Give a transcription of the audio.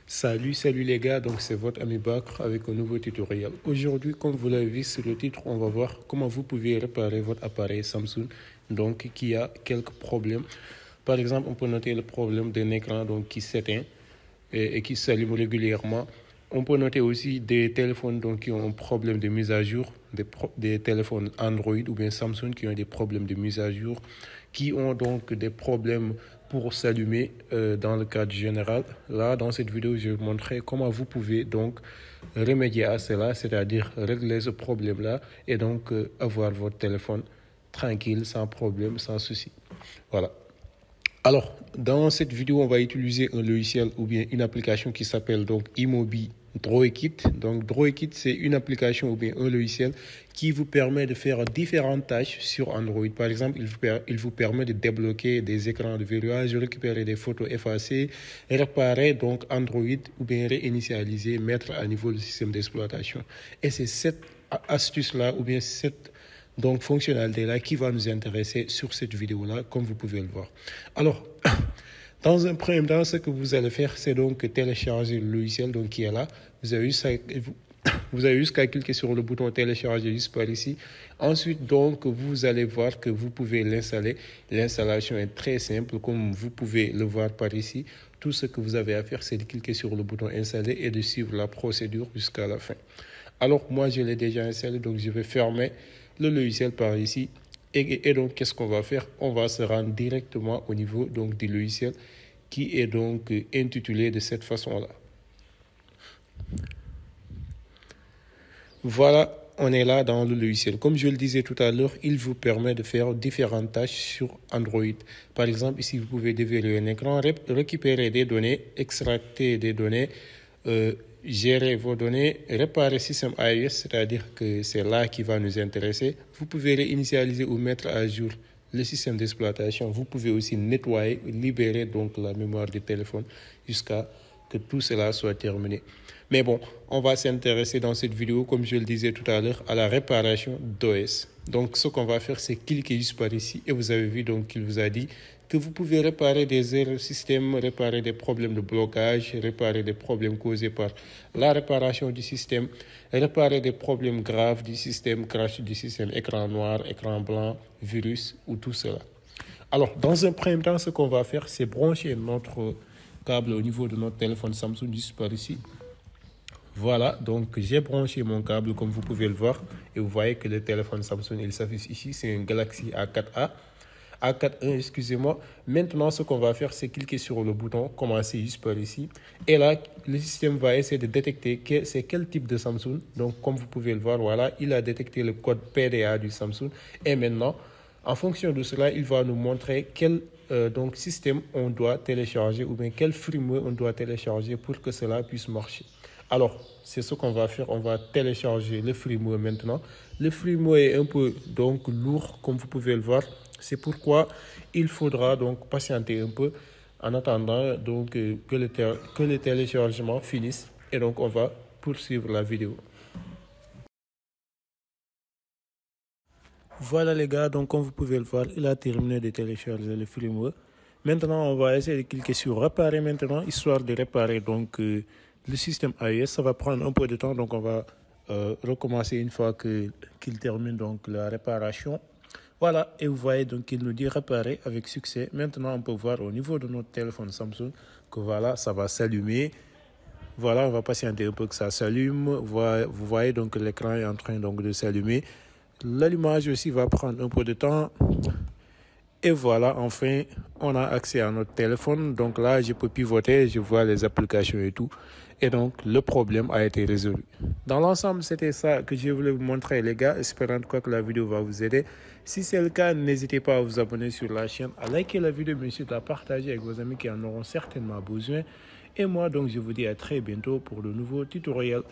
Salut les gars, donc c'est votre ami Bakr avec un nouveau tutoriel. Aujourd'hui, comme vous l'avez vu sur le titre, on va voir comment vous pouvez réparer votre appareil Samsung donc qui a quelques problèmes. Par exemple, on peut noter le problème d'un écran donc qui s'éteint et qui s'allume régulièrement. On peut noter aussi des téléphones donc, qui ont un problème de mise à jour, des téléphones Android ou bien Samsung qui ont des problèmes de mise à jour, qui ont donc des problèmes pour s'allumer dans le cadre général. Là, dans cette vidéo, je vais vous montrer comment vous pouvez donc remédier à cela, c'est-à-dire régler ce problème-là et donc avoir votre téléphone tranquille, sans problème, sans souci. Voilà. Alors, dans cette vidéo, on va utiliser un logiciel ou bien une application qui s'appelle donc Imobi DrawKit. Donc, DrawKit, c'est une application ou bien un logiciel qui vous permet de faire différentes tâches sur Android. Par exemple, il vous permet de débloquer des écrans de verrouillage, récupérer des photos effacées, réparer donc Android ou bien réinitialiser, mettre à niveau le système d'exploitation. Et c'est cette astuce-là ou bien cette fonctionnalité-là qui va nous intéresser sur cette vidéo-là, comme vous pouvez le voir. Alors, dans un premier temps, ce que vous allez faire, c'est donc télécharger le logiciel donc, qui est là. Vous avez juste qu'à cliquer sur le bouton télécharger juste par ici. Ensuite, donc, vous allez voir que vous pouvez l'installer. L'installation est très simple, comme vous pouvez le voir par ici. Tout ce que vous avez à faire, c'est de cliquer sur le bouton installer et de suivre la procédure jusqu'à la fin. Alors, moi, je l'ai déjà installé, donc je vais fermer le logiciel par ici. Et donc, qu'est-ce qu'on va faire? On va se rendre directement au niveau donc, du logiciel qui est donc intitulé de cette façon-là. Voilà, on est là dans le logiciel. Comme je le disais tout à l'heure, il vous permet de faire différentes tâches sur Android. Par exemple, ici, vous pouvez déverrouiller un écran, récupérer des données, extracter des données, gérer vos données, réparer le système iOS, c'est-à-dire que c'est là qui va nous intéresser. Vous pouvez réinitialiser ou mettre à jour le système d'exploitation. Vous pouvez aussi nettoyer, libérer donc la mémoire du téléphone jusqu'à que tout cela soit terminé. Mais bon, on va s'intéresser dans cette vidéo, comme je le disais tout à l'heure, à la réparation d'OS. Donc, ce qu'on va faire, c'est cliquer juste par ici. Et vous avez vu donc qu'il vous a dit que vous pouvez réparer des erreurs système, réparer des problèmes de blocage, réparer des problèmes causés par la réparation du système, réparer des problèmes graves du système, crash du système, écran noir, écran blanc, virus ou tout cela. Alors, dans un premier temps, ce qu'on va faire, c'est brancher notre câble au niveau de notre téléphone Samsung juste par ici. Voilà, donc j'ai branché mon câble comme vous pouvez le voir et vous voyez que le téléphone Samsung, il s'affiche ici, c'est un Galaxy A4A. A41, excusez-moi. Maintenant, ce qu'on va faire, c'est cliquer sur le bouton commencer juste par ici. Et là, le système va essayer de détecter c'est quel type de Samsung. Donc, comme vous pouvez le voir, voilà, il a détecté le code PDA du Samsung. Et maintenant, en fonction de cela, il va nous montrer quel système on doit télécharger ou bien quel firmware on doit télécharger pour que cela puisse marcher. Alors, c'est ce qu'on va faire. On va télécharger le firmware maintenant. Le firmware est un peu donc lourd, comme vous pouvez le voir. C'est pourquoi il faudra donc patienter un peu en attendant donc que le téléchargement finisse. Et donc, on va poursuivre la vidéo. Voilà les gars, donc comme vous pouvez le voir, il a terminé de télécharger le firmware. Maintenant, on va essayer de cliquer sur réparer maintenant, histoire de réparer donc le système iOS. Ça va prendre un peu de temps, donc on va recommencer une fois qu'il termine donc la réparation. Voilà, et vous voyez donc qu'il nous dit réparer avec succès. Maintenant, on peut voir au niveau de notre téléphone Samsung que voilà, ça va s'allumer. Voilà, on va patienter un peu que ça s'allume. Vous voyez donc que l'écran est en train donc de s'allumer. L'allumage aussi va prendre un peu de temps. Et voilà, enfin, on a accès à notre téléphone. Donc là, je peux pivoter, je vois les applications et tout. Et donc, le problème a été résolu. Dans l'ensemble, c'était ça que je voulais vous montrer, les gars. Espérant que la vidéo va vous aider. Si c'est le cas, n'hésitez pas à vous abonner sur la chaîne, à liker la vidéo, mais surtout à partager avec vos amis qui en auront certainement besoin. Et moi, donc, je vous dis à très bientôt pour de nouveaux tutoriels.